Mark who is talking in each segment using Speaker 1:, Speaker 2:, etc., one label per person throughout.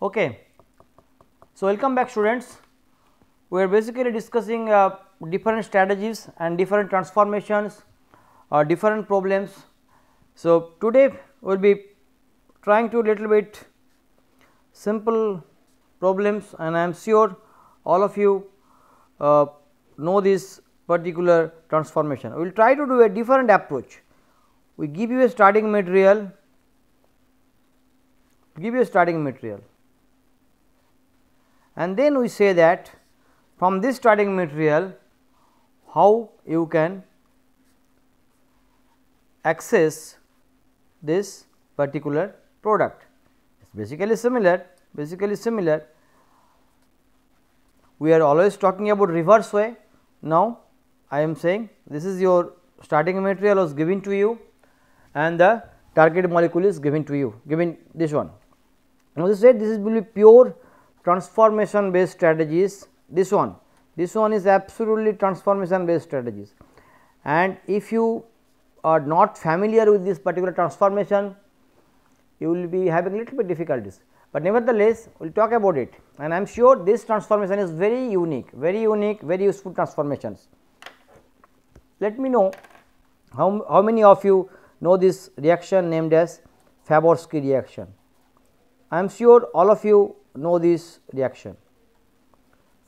Speaker 1: Okay. So, welcome back students. We are basically discussing different strategies and different transformations or different problems. So, today we will be trying to little bit simple problems, and I am sure all of you know this particular transformation. We will try to do a different approach. We give you a starting material, and then we say that from this starting material how you can access this particular product. It is basically similar. We are always talking about reverse way. Now, I am saying this is your starting material was given to you and the target molecule is given to you, given this one. Now, this said this will be pure transformation based strategies. This one is absolutely transformation based strategies, and if you are not familiar with this particular transformation, you will be having little bit difficulties, but nevertheless we will talk about it, and I am sure this transformation is very unique, very useful transformations. Let me know how many of you know this reaction named as Favorskii reaction. I am sure all of you know this reaction,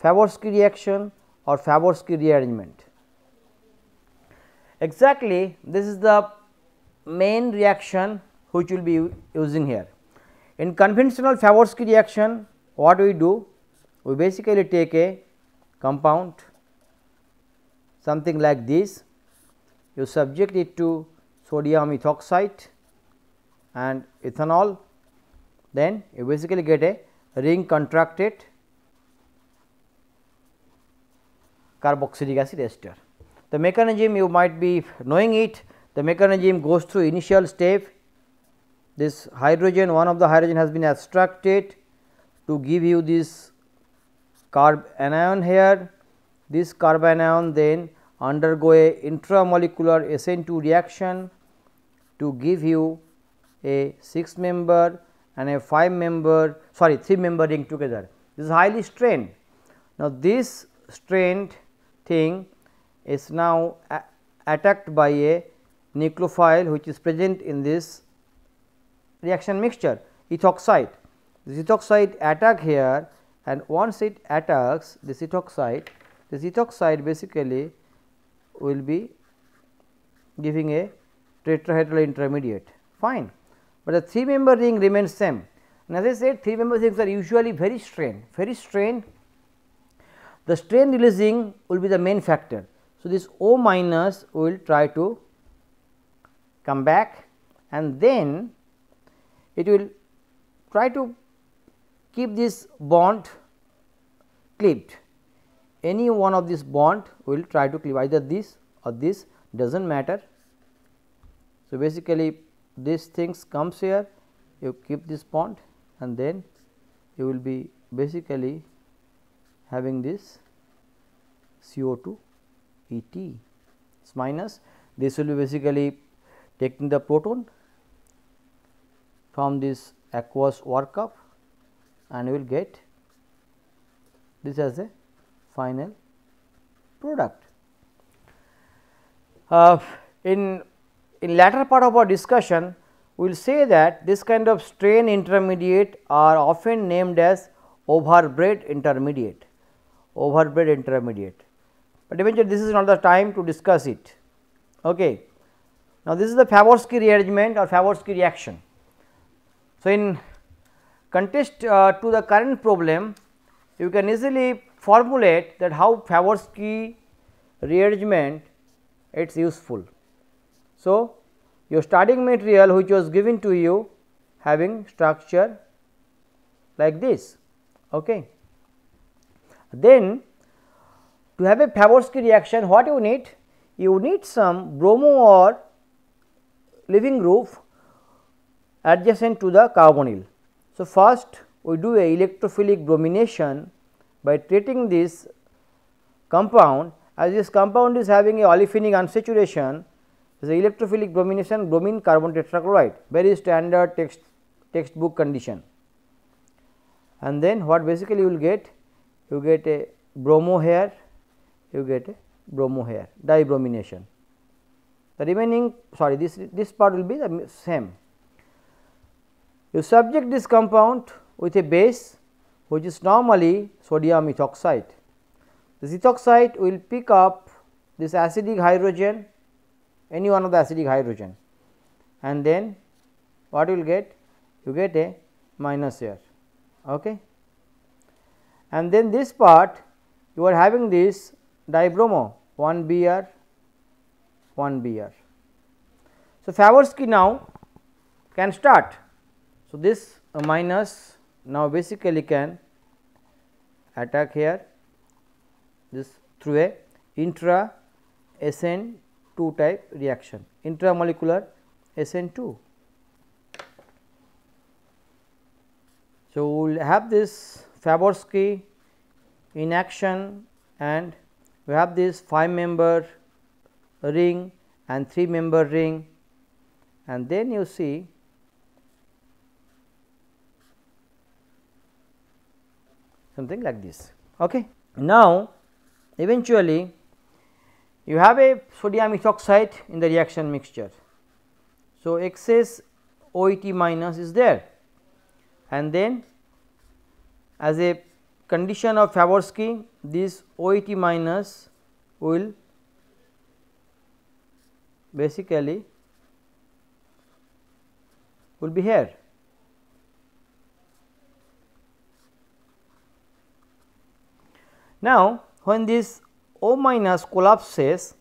Speaker 1: Favorskii reaction or Favorskii rearrangement. Exactly, this is the main reaction which we will be using here. In conventional Favorskii reaction, what we do? We basically take a compound something like this, you subject it to sodium ethoxide and ethanol, then you basically get a ring contracted carboxylic acid ester. The mechanism you might be knowing it. The mechanism goes through initial step. This hydrogen, one of the hydrogen has been abstracted to give you this carb anion here. This carb anion then undergo a intramolecular SN2 reaction to give you a 6 member and a 3 member ring together. This is highly strained. Now, this strained thing is now attacked by a nucleophile which is present in this reaction mixture, ethoxide. This ethoxide attack here, and once it attacks this ethoxide basically will be giving a tetrahedral intermediate, fine, but the 3 member ring remains same. And as I said, 3 member rings are usually very strained. The strain releasing will be the main factor. So, this O minus will try to come back, and then it will try to keep this bond clipped. Any one of this bond will try to clip, either this or this, does not matter. So, basically this things comes here, you keep this bond, and then you will be basically having this CO2 ET minus. This will be basically taking the proton from this aqueous workup, and you will get this as a final product. In latter part of our discussion, we will say that this kind of strain intermediate are often named as overbred intermediate, but eventually this is not the time to discuss it. Okay. Now, this is the Favorskii rearrangement or Favorskii reaction. So, in contrast to the current problem, you can easily formulate that how Favorskii rearrangement it is useful. So, your starting material which was given to you having structure like this. Okay. Then to have a Favorskii reaction, what you need? You need some bromo or leaving group adjacent to the carbonyl. So, first we do a electrophilic bromination by treating this compound, as this compound is having a olefinic unsaturation, is a electrophilic bromination bromine carbon tetrachloride, very standard textbook condition. and then what basically you will get? You get a bromo here, you get a bromo here, dibromination. The remaining, sorry, this part will be the same. You subject this compound with a base which is normally sodium ethoxide. This ethoxide will pick up this acidic hydrogen, any one of the acidic hydrogen, and then what you will get? You get a minus here, okay. And then this part you are having this dibromo 1 Br 1 Br. So, Favorskii now can start. So, this minus now basically can attack here this through a intra SN2 type reaction, intramolecular SN2. So, we will have this Favorskii in action, and we have this 5-member ring and 3-member ring, and then you see something like this. Okay. Now, eventually you have a sodium ethoxide in the reaction mixture. So, excess OET minus is there, and then as a condition of Favorskii, this OET minus will basically will be here. Now, when this O minus collapses,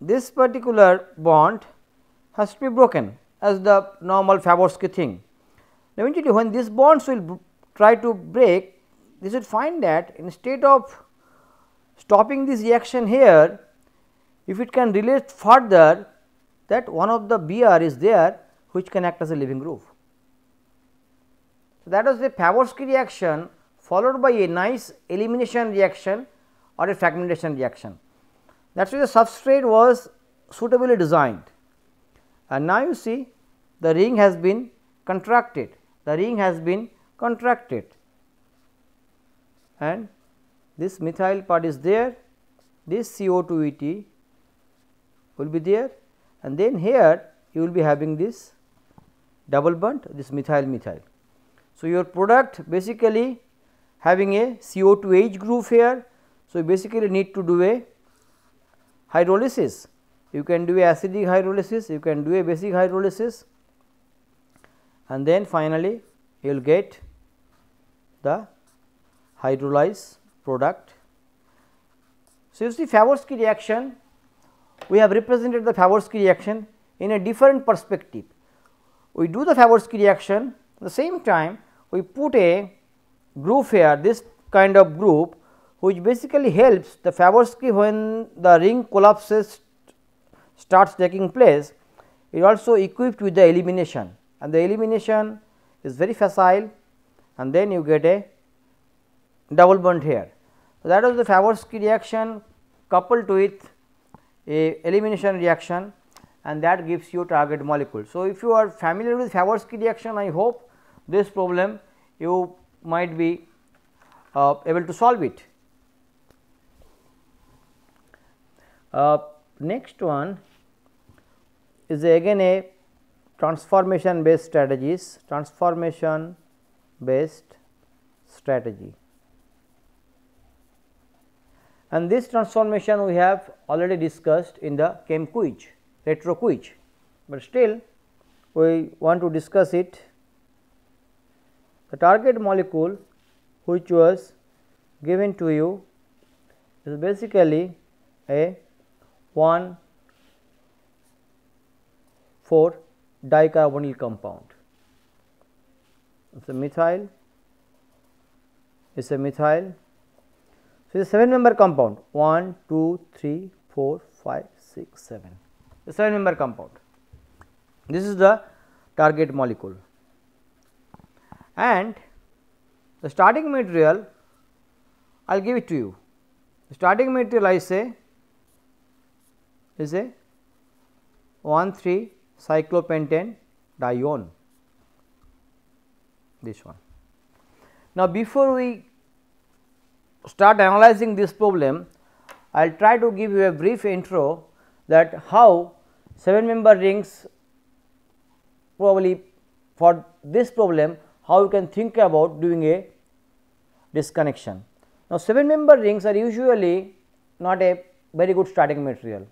Speaker 1: this particular bond has to be broken as the normal Favorskii thing. Eventually, when these bonds will try to break, this will find that instead of stopping this reaction here, if it can relate further, that one of the Br is there which can act as a leaving group. So, that was the Favorskii reaction followed by a nice elimination reaction or a fragmentation reaction. That is why the substrate was suitably designed, and now you see the ring has been contracted, and this methyl part is there, this CO2 ET will be there, and then here you will be having this double bond, this methyl. So, your product basically having a CO2H group here. So, you basically need to do a hydrolysis. You can do a acidic hydrolysis, you can do a basic hydrolysis, and then finally you will get the hydrolyzed product. So, you see Favorskii reaction, we have represented the Favorskii reaction in a different perspective. We do the Favorskii reaction, at the same time we put a group here, this kind of group which basically helps the Favorskii when the ring collapses starts taking place. It is also equipped with the elimination, and the elimination is very facile, and then you get a double bond here. So, that was the Favorskii reaction coupled with a elimination reaction, and that gives you target molecule. So, if you are familiar with Favorskii reaction, I hope this problem you might be able to solve it. Next one is again a transformation based strategy. And this transformation we have already discussed in the chem quiz, retro quiz, but still we want to discuss it. The target molecule which was given to you is basically a 1,4-dicarbonyl compound. It is a methyl. So, it is a 7-member compound, 1, 2, 3, 4, 5, 6, 7, the 7-member compound. This is the target molecule, and the starting material I will give it to you. The starting material I say is a 1,3-cyclopentane dione, this one. Now, before we start analyzing this problem, I will try to give you a brief intro that how 7 member rings, probably for this problem, how you can think about doing a disconnection. Now, 7 member rings are usually not a very good starting material.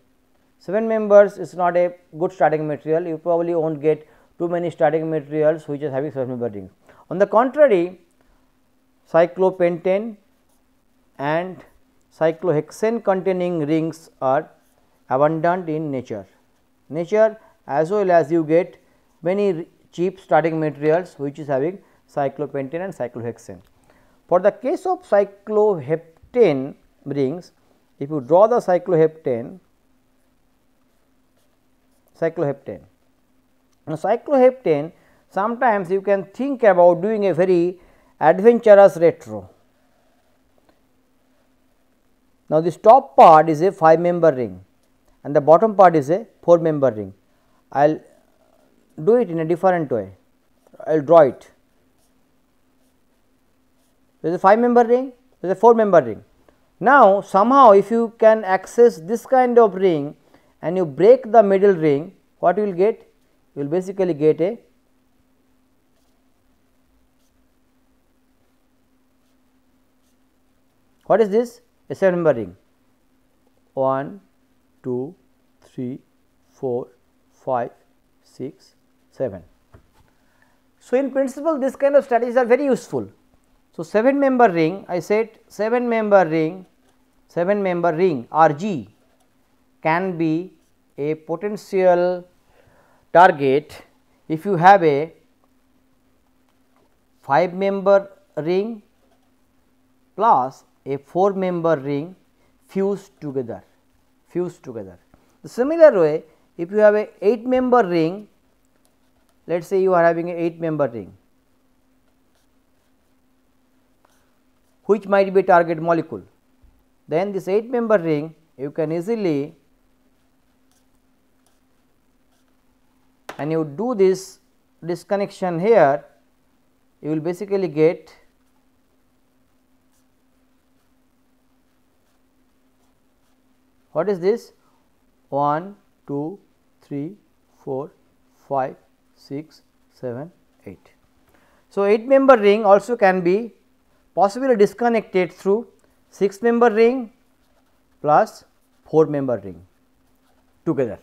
Speaker 1: 7 members is not a good starting material, you probably will not get too many starting materials which is having 7 member rings. On the contrary, cyclopentane and cyclohexane containing rings are abundant in nature. As well as you get many cheap starting materials which is having cyclopentane and cyclohexane. For the case of cycloheptane rings, if you draw the cycloheptane, now cycloheptane, sometimes you can think about doing a very adventurous retro. Now, this top part is a 5 member ring and the bottom part is a 4 member ring. I will do it in a different way, I will draw it. There is a 5 member ring, there is a 4 member ring. Now, somehow if you can access this kind of ring and you break the middle ring, what you will get? You will basically get a what is this? A 7 member ring. 1, 2, 3, 4, 5, 6, 7. So, in principle this kind of strategies are very useful. So, 7 member ring, I said 7 member ring Rg can be a potential target if you have a 5 member ring plus a 4 member ring fused together. The similar way, if you have a 8 member ring, let us say you are having a 8 member ring which might be a target molecule, then this 8 member ring you can easily, and you do this disconnection here, you will basically get what is this? 1, 2, 3, 4, 5, 6, 7, 8. So, 8 member ring also can be possibly disconnected through 6 member ring plus 4 member ring together.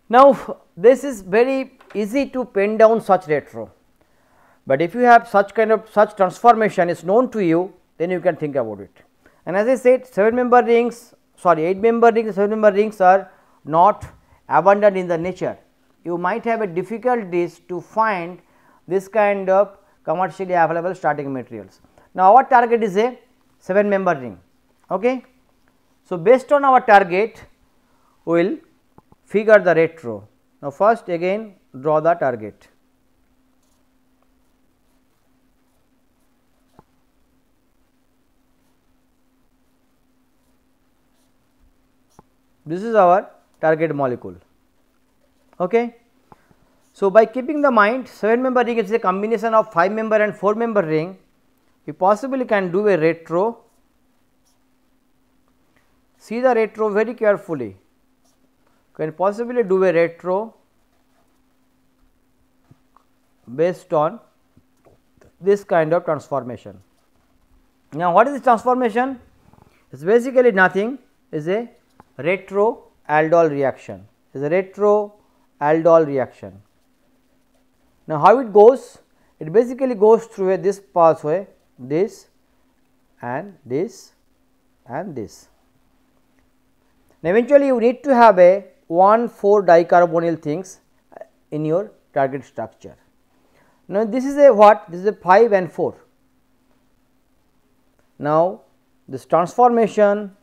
Speaker 1: Now, this is very easy to pen down such retro, but if you have such transformation is known to you, then you can think about it. And as I said, 7 member rings, 8 member rings, 7 member rings are not abundant in the nature. You might have a difficulties to find this kind of commercially available starting materials. Now, our target is a 7 member ring. Okay. So, based on our target, we will figure the retro. Now, first again draw the target. This is our target molecule. Okay. So, by keeping the mind 7 member ring is a combination of 5 member and 4 member ring, we possibly can do a retro. See the retro very carefully, can possibly do a retro based on this kind of transformation. Now, what is this transformation? It is basically nothing, is a Retroaldol reaction, Now, how it goes? It basically goes through this pathway, this and this and this. Now, eventually you need to have a 1,4 dicarbonyl things in your target structure. Now, this is a what? This is a 5 and 4. Now, this transformation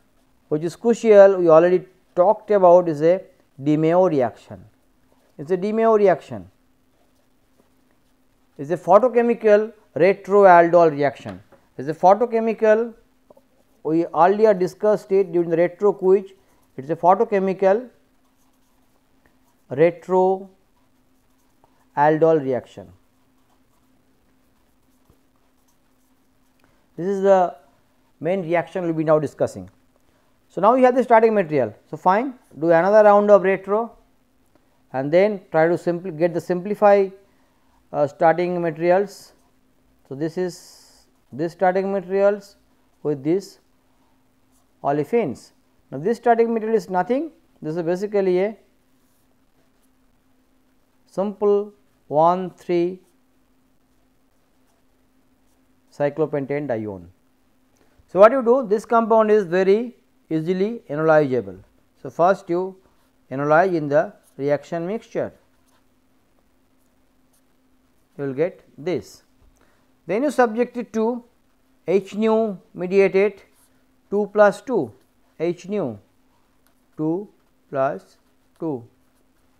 Speaker 1: which is crucial, we already talked about, is a De-Mayo reaction. It is a De-Mayo reaction. It is a photochemical Retroaldol reaction. It is a photochemical, we earlier discussed it during the retro quiz. It is a photochemical Retroaldol reaction. This is the main reaction we will be now discussing. So, now you have the starting material. So, fine, do another round of retro and then try to get the simplify starting materials. So, this is this starting materials with this olefins. Now, this starting material is nothing, this is basically a simple 1,3 cyclopentane dione. So, what you do, this compound is very easily analyzable. So, first you analyze in the reaction mixture, you will get this. Then you subject it to H nu mediated 2 plus 2, H nu 2 plus 2,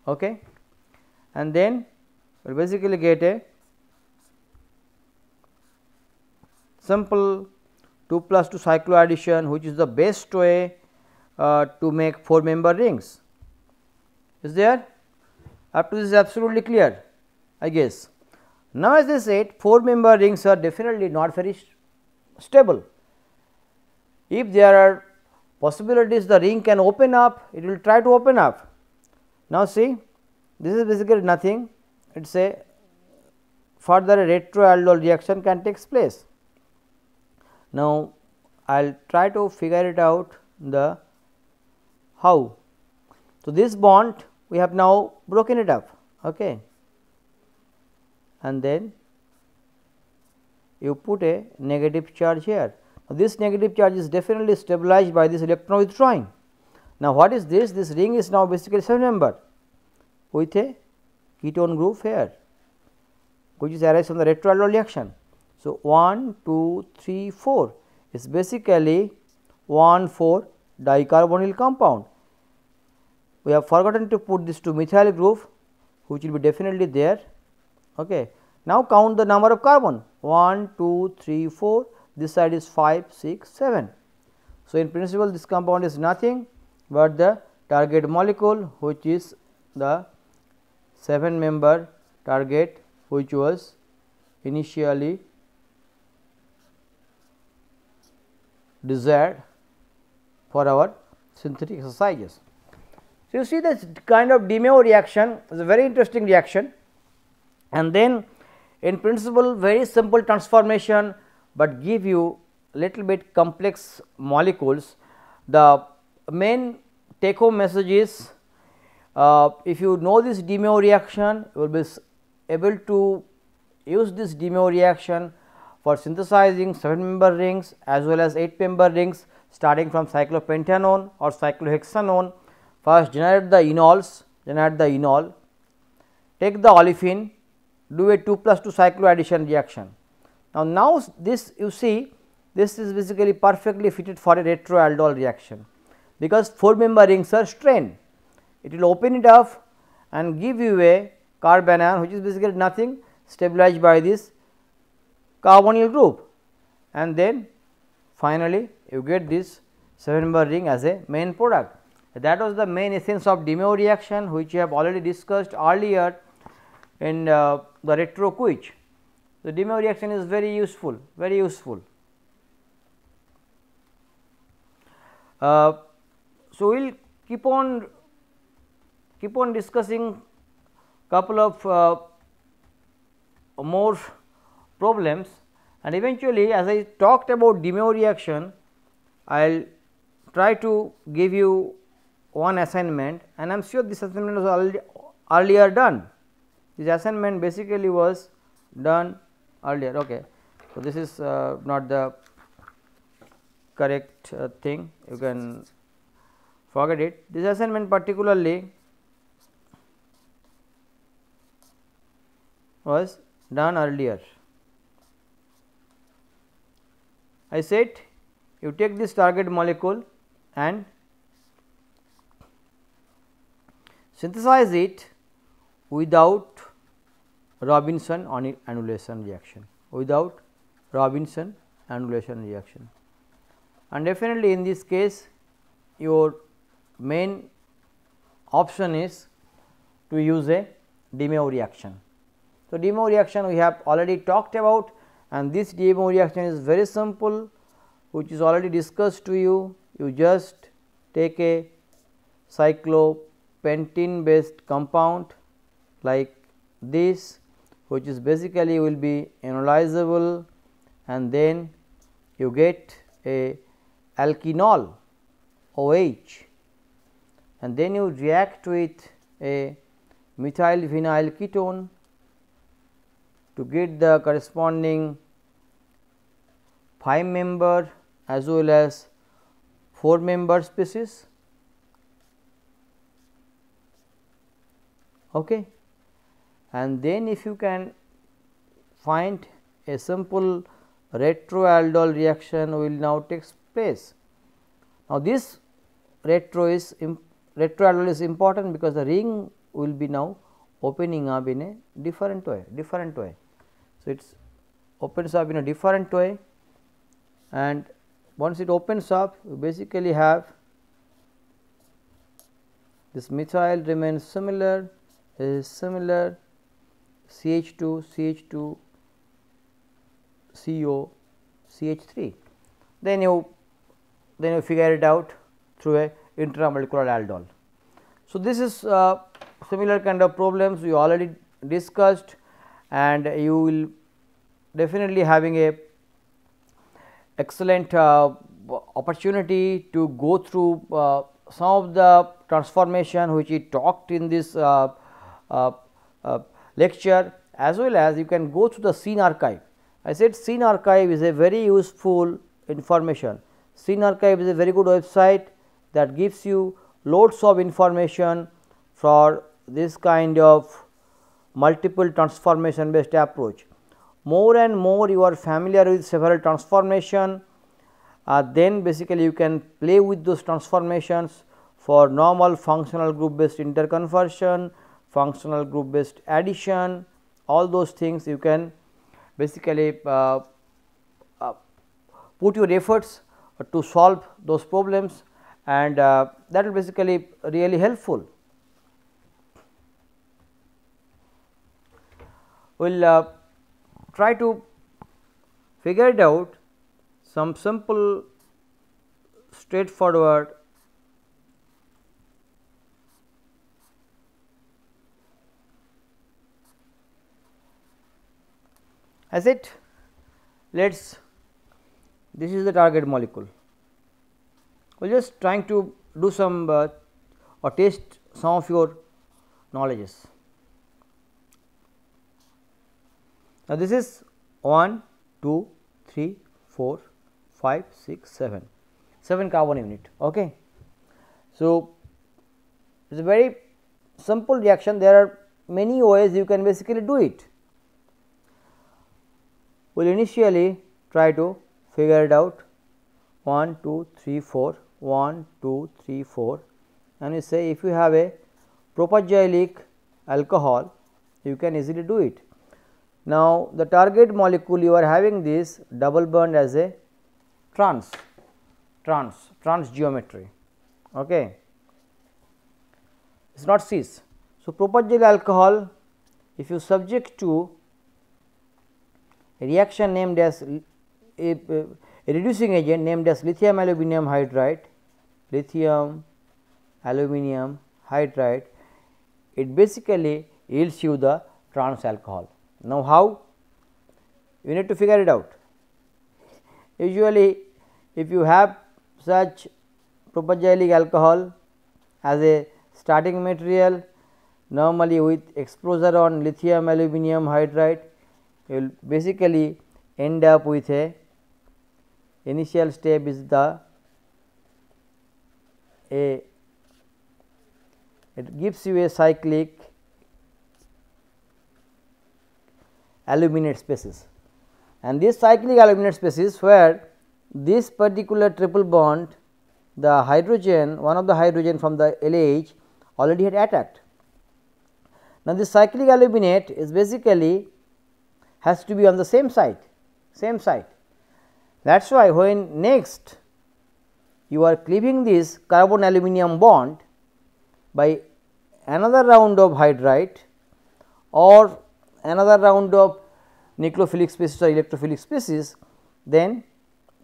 Speaker 1: okay. And then you will basically get a simple 2 plus 2 cycloaddition, which is the best way to make 4 member rings. Is there? Up to this is absolutely clear, I guess. Now, as I said, 4 member rings are definitely not very stable. If there are possibilities the ring can open up, it will try to open up. Now, see, this is basically nothing, it is a further a retroaldol reaction can take place. Now, I will try to figure it out the how. So, this bond we have now broken it up, okay, and then you put a negative charge here. Now, this negative charge is definitely stabilized by this electron withdrawing. Now, what is this? This ring is now basically 7 member with a ketone group here, which is arise from the retroaldol reaction. So, 1, 2, 3, 4 is basically 1,4 dicarbonyl compound. We have forgotten to put this to methyl group, which will be definitely there. Okay. Now, count the number of carbon 1, 2, 3, 4, this side is 5, 6, 7. So, in principle this compound is nothing but the target molecule, which is the 7 member target, which was initially desired for our synthetic exercises. So, you see this kind of De-Mayo reaction is a very interesting reaction, and then in principle very simple transformation, but give you little bit complex molecules. The main take home message is if you know this De-Mayo reaction, you will be able to use this De-Mayo reaction for synthesizing 7 member rings as well as 8 member rings starting from cyclopentanone or cyclohexanone. First generate the enols, take the olefin, do a 2 plus 2 cycloaddition reaction. Now, this you see, this is basically perfectly fitted for a retroaldol reaction, because 4 member rings are strained. It will open it up and give you a carbanion, which is basically nothing, stabilized by this carbonyl group, and then finally you get this 7 member ring as a main product. That was the main essence of De-Mayo reaction, which we have already discussed earlier in the retro quiz. The De-Mayo reaction is very useful, very useful. So, we will keep on discussing couple of more problems, and eventually as I talked about De-Mayo reaction, I will try to give you one assignment, and I am sure this assignment was earlier done. This assignment basically was done earlier. Okay. So, this is not the correct thing, you can forget it. This assignment particularly was done earlier. I said you take this target molecule and synthesize it without Robinson annulation reaction, and definitely in this case your main option is to use a De-Mayo reaction. So, De-Mayo reaction we have already talked about, and this De-Mayo reaction is very simple, which is already discussed to you. You just take a cyclopentene based compound like this, which is basically will be analyzable, and then you get a alkenol OH, and then you react with a methyl vinyl ketone to get the corresponding 5 member as well as 4 member species. Okay. And then if you can find a simple retroaldol reaction will now take place. Now, this retroaldol is important because the ring will be now opening up in a different way. So, it opens up in a different way, and once it opens up, you basically have this methyl remains similar, is similar, CH2, CH2, CO, CH3. Then you figure it out through a intramolecular aldol. So, this is similar kind of problems we already discussed, and you will definitely having a excellent opportunity to go through some of the transformation which we talked in this lecture, as well as you can go through the scene archive. I said scene archive is a very useful information. Scene archive is a very good website that gives you loads of information for this kind of multiple transformation based approach. More and more you are familiar with several transformation, then basically you can play with those transformations for normal functional group based interconversion, functional group based addition, all those things you can basically put your efforts to solve those problems, and that will basically really helpful. We will try to figure it out some simple straightforward as it. This is the target molecule. We are just trying to do some or test some of your knowledges. Now, this is 1, 2, 3, 4, 5, 6, 7 carbon unit. Okay. So, it is a very simple reaction. There are many ways you can basically do it. We will initially try to figure it out 1, 2, 3, 4, 1, 2, 3, 4, and we say if you have a propagylic alcohol, you can easily do it. Now, the target molecule you are having this double bond as a trans geometry. Okay. It is not cis. So, propagyl alcohol, if you subject to a reaction named as a reducing agent named as lithium aluminium hydride, it basically yields you the trans alcohol. Now, how? You need to figure it out. Usually, if you have such propagylic alcohol as a starting material, normally with exposure on lithium aluminium hydride, you will basically end up with a initial step is it gives you a cyclic aluminate species, and this cyclic aluminate species where this particular triple bond, the hydrogen, one of the hydrogen from the LH already had attacked. Now, this cyclic aluminate is basically has to be on the same site. That is why when next you are cleaving this carbon aluminum bond by another round of hydride or another round of nucleophilic species or electrophilic species, then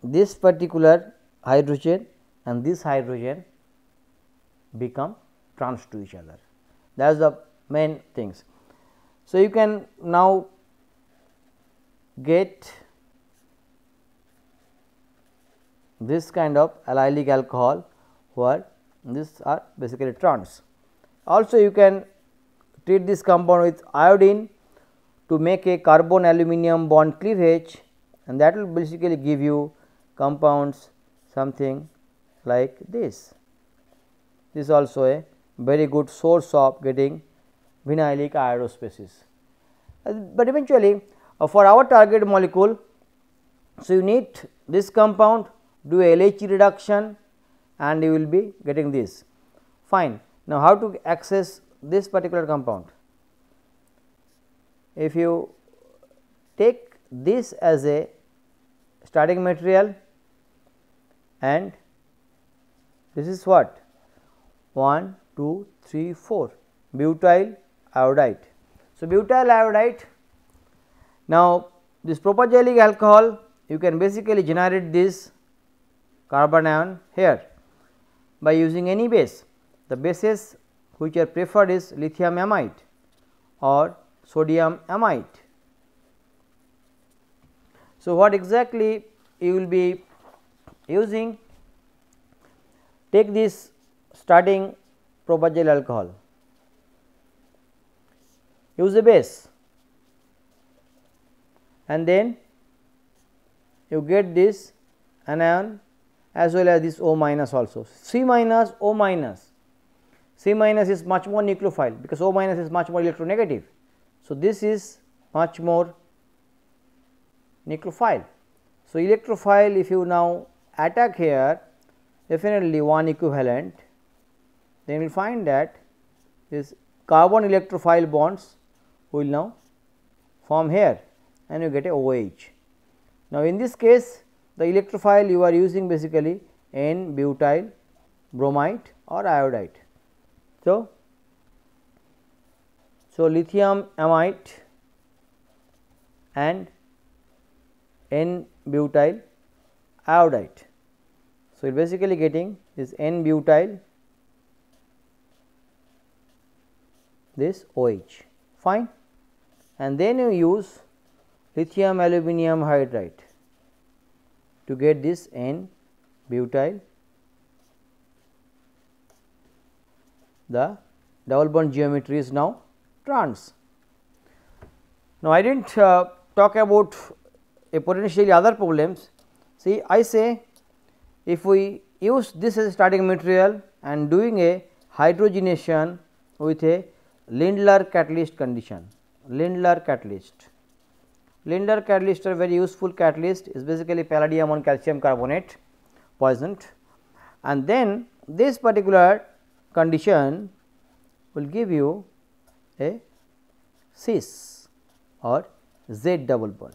Speaker 1: this particular hydrogen and this hydrogen become trans to each other. That is the main things. So, you can now get this kind of allylic alcohol where these are basically trans. Also, you can treat this compound with iodine to make a carbon aluminum bond cleavage, and that will basically give you compounds something like this. This is also a very good source of getting vinylic iodo but eventually for our target molecule, so you need this compound, do a LH reduction and you will be getting this. Fine. Now, how to access this particular compound? If you take this as a starting material and this is what 1, 2, 3, 4 butyl iodide. So, butyl iodide. Now, this propagylic alcohol you can basically generate this carbon ion here by using any base. The bases which are preferred is lithium amide or sodium amide. So, what exactly you will be using? Take this starting propagyl alcohol, use a base and then you get this anion as well as this O minus also, C minus, O minus. C minus is much more nucleophile because O minus is much more electronegative. So, this is much more nucleophile. So, electrophile, if you now attack here definitely one equivalent, then you will find that this carbon electrophile bonds will now form here and you get a OH. Now, in this case the electrophile you are using basically N butyl bromide or iodide. So, lithium amide and N butyl iodide. So, you are basically getting this N butyl, this OH, fine, and then you use lithium aluminium hydride to get this N butyl. The double bond geometry is now trans. Now, I did not talk about a potentially other problems. See, I say if we use this as a starting material and doing a hydrogenation with a Lindlar catalyst condition, Lindlar catalyst. Lindlar catalyst are very useful catalyst, is basically palladium on calcium carbonate poisoned, and then this particular condition will give you a cis or Z double bond.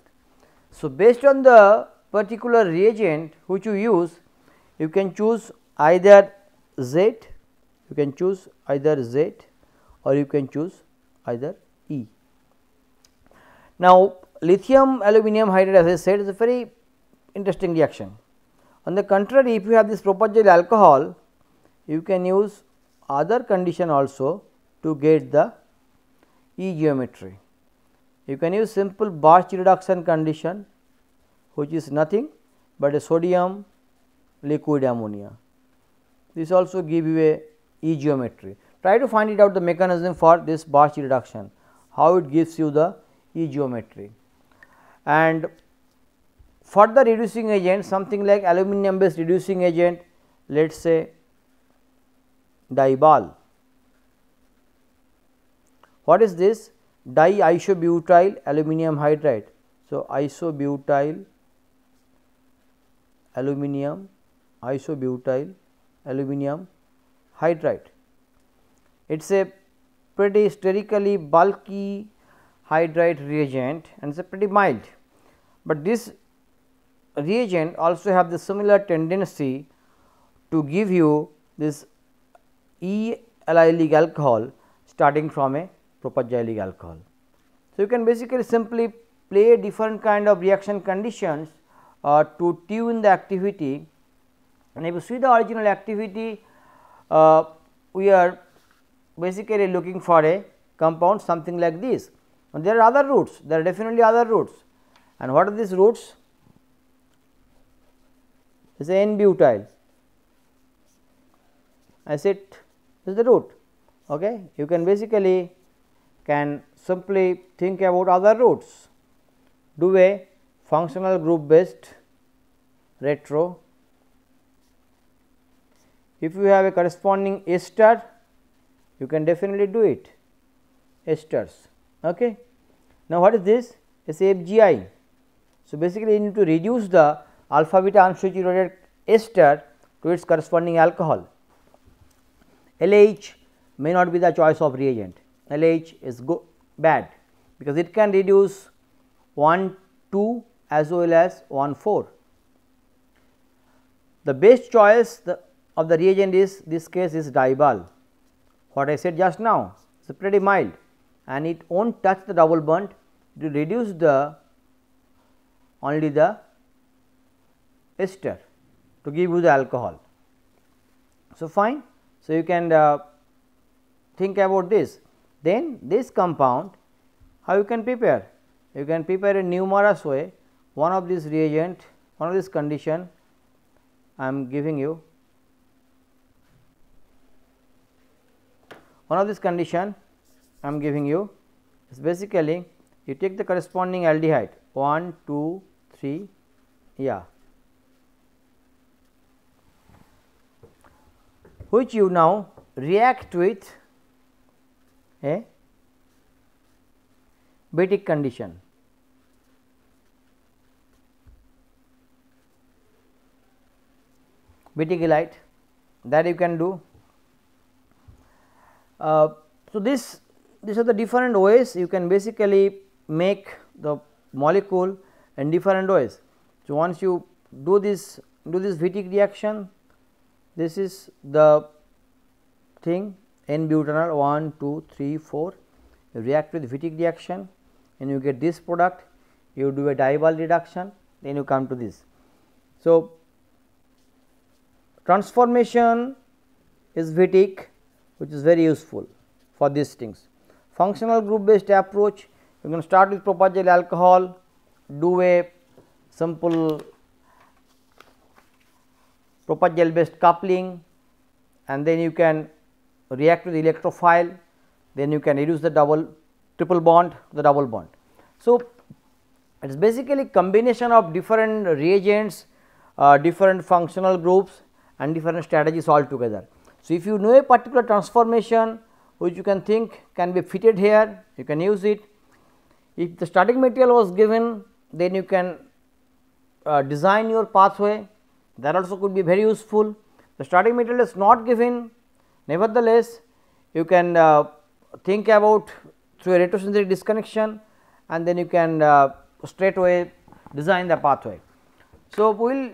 Speaker 1: So, based on the particular reagent which you use, you can choose either Z, you can choose either Z or you can choose either E. Now, lithium aluminium hydride, as I said, is a very interesting reaction. On the contrary, if you have this propagyl alcohol, you can use other condition also to get the E geometry. You can use simple Barch reduction condition, which is nothing but a sodium liquid ammonia. This also give you a E geometry. Try to find it out the mechanism for this Barch reduction, how it gives you the E geometry. And for the reducing agent, something like aluminum based reducing agent, let us say dibal. What is this? Diisobutyl aluminium hydride. So, isobutyl aluminium, isobutyl aluminium hydride. It is a pretty sterically bulky hydride reagent and it is a pretty mild, but this reagent also have the similar tendency to give you this E allylic alcohol starting from a propagylic alcohol. So, you can basically simply play different kind of reaction conditions to tune the activity, and if you see the original activity, we are basically looking for a compound something like this, and there are other routes, there are definitely other routes, and what are these routes? Is N-butyl acid is the route. Okay. You can basically can simply think about other routes, do a functional group based retro. If you have a corresponding ester, you can definitely do it, esters. Okay. Now, what is this? It is FGI. So, basically you need to reduce the alpha beta unsaturated ester to its corresponding alcohol. LH may not be the choice of reagent, LH is bad, because it can reduce 1 2 as well as 1 4. The best choice of the reagent is, this case is diibal. What I said just now is pretty mild, and it will not touch the double bond, it will reduce the only the ester to give you the alcohol. So, fine. So, you can think about this. Then this compound, how you can prepare? You can prepare in numerous way. One of this reagent, one of this condition I am giving you. One of this condition I am giving you is basically you take the corresponding aldehyde 1 2 3, yeah, which you now react with a batic condition. Batic halide, that you can do. So, these are the different ways you can basically make the molecule in different ways. So, once you do this Wittig reaction, this is the thing N-butanol 1 2 3 4, you react with Wittig reaction and you get this product, you do a diibal reduction, then you come to this. So, transformation is Wittig, which is very useful for these things. Functional group based approach, you can start with propargyl alcohol, do a simple propargyl based coupling, and then you can react with electrophile, then you can reduce the triple bond to the double bond. So, it is basically combination of different reagents, different functional groups and different strategies all together. So, if you know a particular transformation which you can think can be fitted here, you can use it. If the starting material was given, then you can design your pathway, that also could be very useful. The starting material is not given, nevertheless you can think about through a retrosynthetic disconnection, and then you can straight away design the pathway. So, we will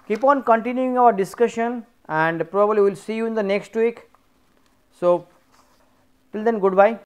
Speaker 1: keep on continuing our discussion and probably we will see you in the next week. So, till then, goodbye.